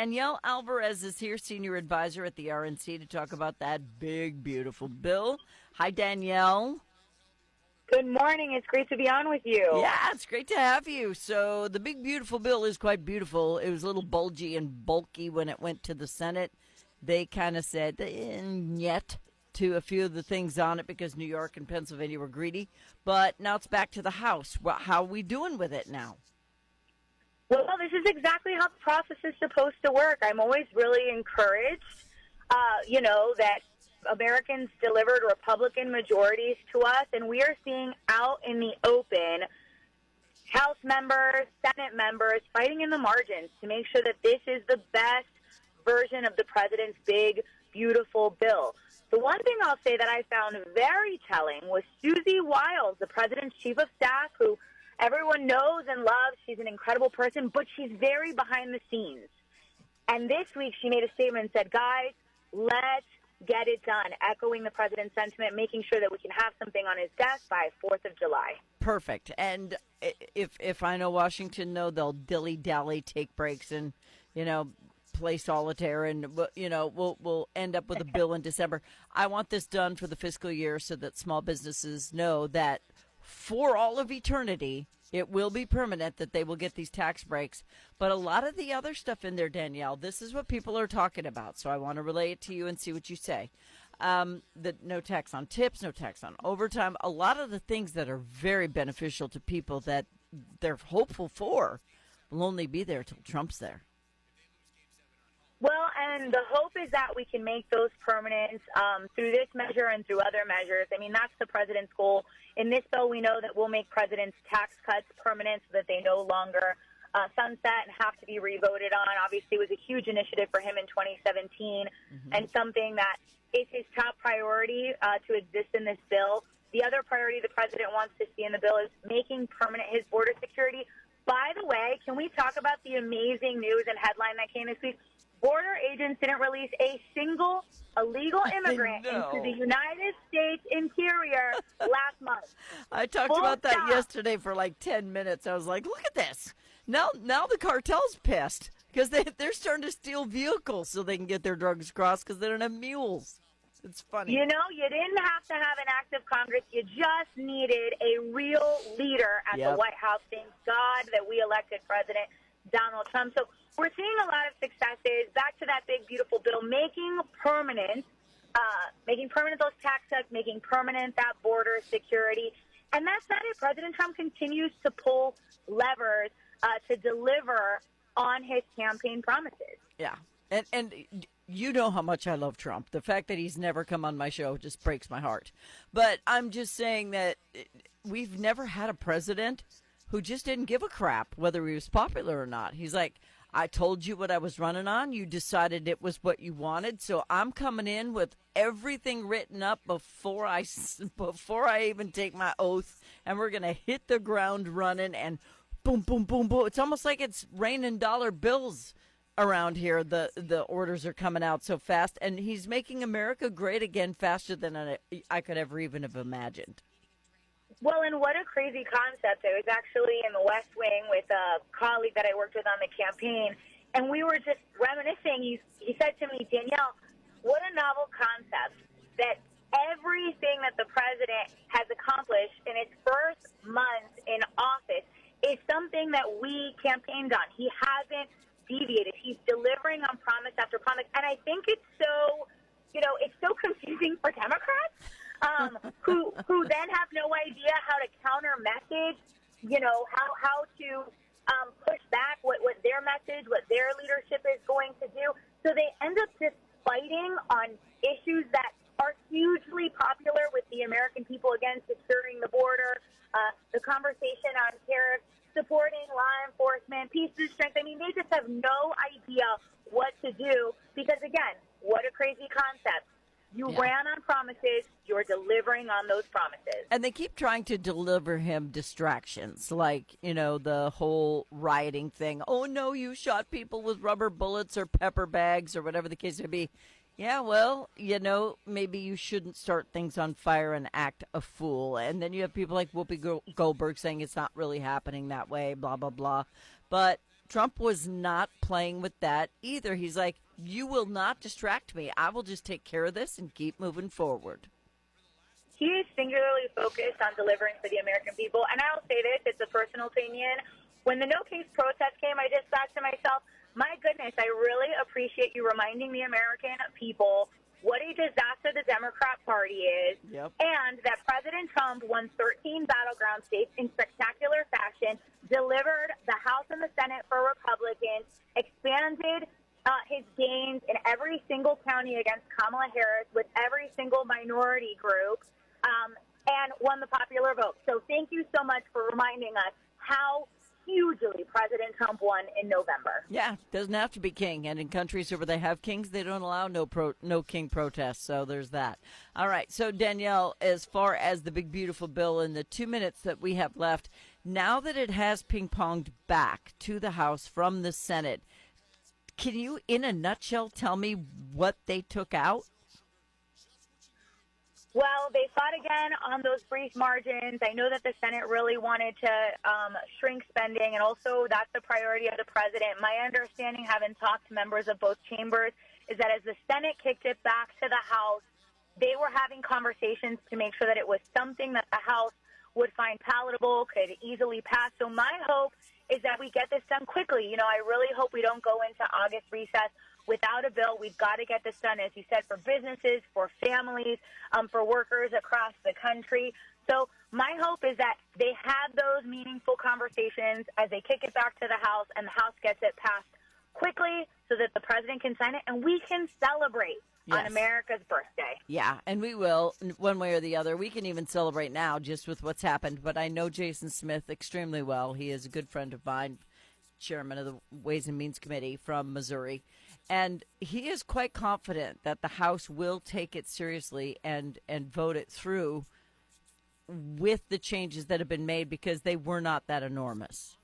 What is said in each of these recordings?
Danielle Alvarez is here, senior advisor at the RNC, to talk about that big, beautiful bill. Hi, Danielle. Good morning. It's great to be on with you. Yeah, it's great to have you. So, the big, beautiful bill is quite beautiful. It was a little bulgy and bulky when it went to the Senate. They kind of said, yet to a few of the things on it because New York and Pennsylvania were greedy. But now it's back to the House. How are we doing with it now? Well, this is exactly how the process is supposed to work. I'm always really encouraged, that Americans delivered Republican majorities to us, and we are seeing out in the open House members, Senate members fighting in the margins to make sure that this is the best version of the president's big, beautiful bill. The one thing I'll say that I found very telling was Susie Wiles, the president's chief of staff, who everyone knows and loves. She's an incredible person, but she's very behind the scenes. And this week she made a statement and said, guys, let's get it done, echoing the president's sentiment, making sure that we can have something on his desk by 4th of July. Perfect. And if I know Washington, they'll dilly-dally, take breaks, and, play solitaire, and, we'll end up with a bill in December. I want this done for the fiscal year so that small businesses know that for all of eternity, it will be permanent, that they will get these tax breaks. But a lot of the other stuff in there, Danielle, this is what people are talking about. So I want to relay it to you and see what you say. The no tax on tips, no tax on overtime. A lot of the things that are very beneficial to people that they're hopeful for will only be there till Trump's there. Well, and the hope is that we can make those permanent through this measure and through other measures. I mean, that's the president's goal. In this bill, we know that we'll make president's tax cuts permanent so that they no longer sunset and have to be revoted on. Obviously, it was a huge initiative for him in 2017 and something that is his top priority to exist in this bill. The other priority the president wants to see in the bill is making permanent his border security. By the way, can we talk about the amazing news and headline that came this week? Border agents didn't release a single illegal immigrant into the United States interior last month. I talked about that yesterday for like 10 minutes. I was like, look at this. Now the cartel's pissed because they're starting to steal vehicles so they can get their drugs across because they don't have mules. It's funny. You didn't have to have an act of Congress. You just needed a real leader at the White House. Thank God that we elected President Donald Trump. So we're seeing a lot of successes. Back to that big, beautiful bill, making permanent those tax cuts, making permanent that border security. And that's not it. President Trump continues to pull levers to deliver on his campaign promises. Yeah. And you know how much I love Trump. The fact that he's never come on my show just breaks my heart. But I'm just saying that we've never had a president who just didn't give a crap whether he was popular or not. He's like, I told you what I was running on. You decided it was what you wanted. So I'm coming in with everything written up before I even take my oath. And we're going to hit the ground running and boom, boom, boom, boom. It's almost like it's raining dollar bills around here. The orders are coming out so fast. And he's making America great again faster than I could ever even have imagined. Well, and what a crazy concept. I was actually in the West Wing with a colleague that I worked with on the campaign, and we were just reminiscing. He said to me, Danielle, what a novel concept that everything that the president has accomplished in his first month in office is something that we campaigned on. He hasn't deviated. He's delivering on promise after promise, and I think it's so, it's so confusing for Democrats. Who then have no idea how to counter message, how to push back what their message, what their leadership is going to do. So they end up just fighting on issues that are hugely popular with the American people, again, securing the border, the conversation on tariffs, supporting law enforcement, peace and strength. I mean, they just have no idea what to do because, again, what a crazy concept. You ran on promises. You're delivering on those promises. And they keep trying to deliver him distractions, like, the whole rioting thing. Oh, no, you shot people with rubber bullets or pepper bags or whatever the case may be. Yeah, well, maybe you shouldn't start things on fire and act a fool. And then you have people like Whoopi Goldberg saying it's not really happening that way, blah, blah, blah. But Trump was not playing with that either. He's like, you will not distract me. I will just take care of this and keep moving forward. He is singularly focused on delivering for the American people. And I'll say this, it's a personal opinion. When the No Kings protest came, I just thought to myself, my goodness, I really appreciate you reminding the American people what a disaster the Democrat Party is, and that President Trump won 13 battleground states in spectacular fashion, delivered the House and the Senate for Republicans, expanded his gains in every single county against Kamala Harris with every single minority group, and won the popular vote. So thank you so much for reminding us how hugely President Trump won in November. Yeah, doesn't have to be king. And in countries where they have kings, they don't allow no king protests. So there's that. All right. So, Danielle, as far as the big, beautiful bill in the 2 minutes that we have left, now that it has ping-ponged back to the House from the Senate, can you, in a nutshell, tell me what they took out? Well, they fought again on those brief margins. I know that the Senate really wanted to shrink spending, and also that's the priority of the president. My understanding, having talked to members of both chambers, is that as the Senate kicked it back to the House, they were having conversations to make sure that it was something that the House would find palatable, could easily pass. So my hope is that we get this done quickly. You know, I really hope we don't go into August recess without a bill. We've got to get this done, as you said, for businesses, for families, for workers across the country. So my hope is that they have those meaningful conversations as they kick it back to the House, and the House gets it passed quickly so that the president can sign it and we can celebrate on America's birthday. Yeah, and we will, one way or the other. We can even celebrate now just with what's happened. But I know Jason Smith extremely well. He is a good friend of mine, chairman of the Ways and Means Committee from Missouri. And he is quite confident that the House will take it seriously and vote it through with the changes that have been made, because they were not that enormous.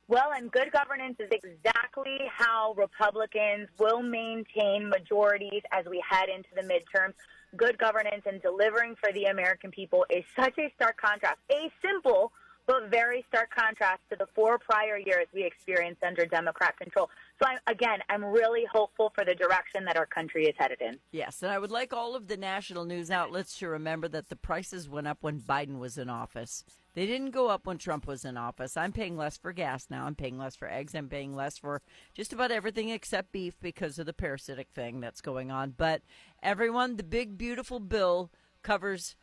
Well, and good governance is exactly how Republicans will maintain majorities as we head into the midterms. Good governance and delivering for the American people is such a stark contrast, a simple but very stark contrast to the 4 prior years we experienced under Democrat control. So, I'm really hopeful for the direction that our country is headed in. Yes, and I would like all of the national news outlets to remember that the prices went up when Biden was in office. They didn't go up when Trump was in office. I'm paying less for gas now. I'm paying less for eggs. I'm paying less for just about everything except beef because of the parasitic thing that's going on. But everyone, the big, beautiful bill covers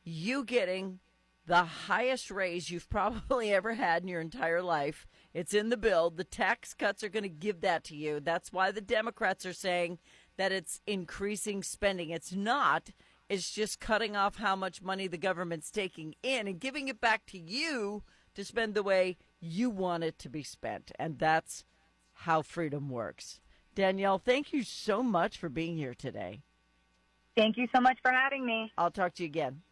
you getting the highest raise you've probably ever had in your entire life. It's in the bill. The tax cuts are going to give that to you. That's why the Democrats are saying that it's increasing spending. It's not. It's just cutting off how much money the government's taking in and giving it back to you to spend the way you want it to be spent. And that's how freedom works. Danielle, thank you so much for being here today. Thank you so much for having me. I'll talk to you again.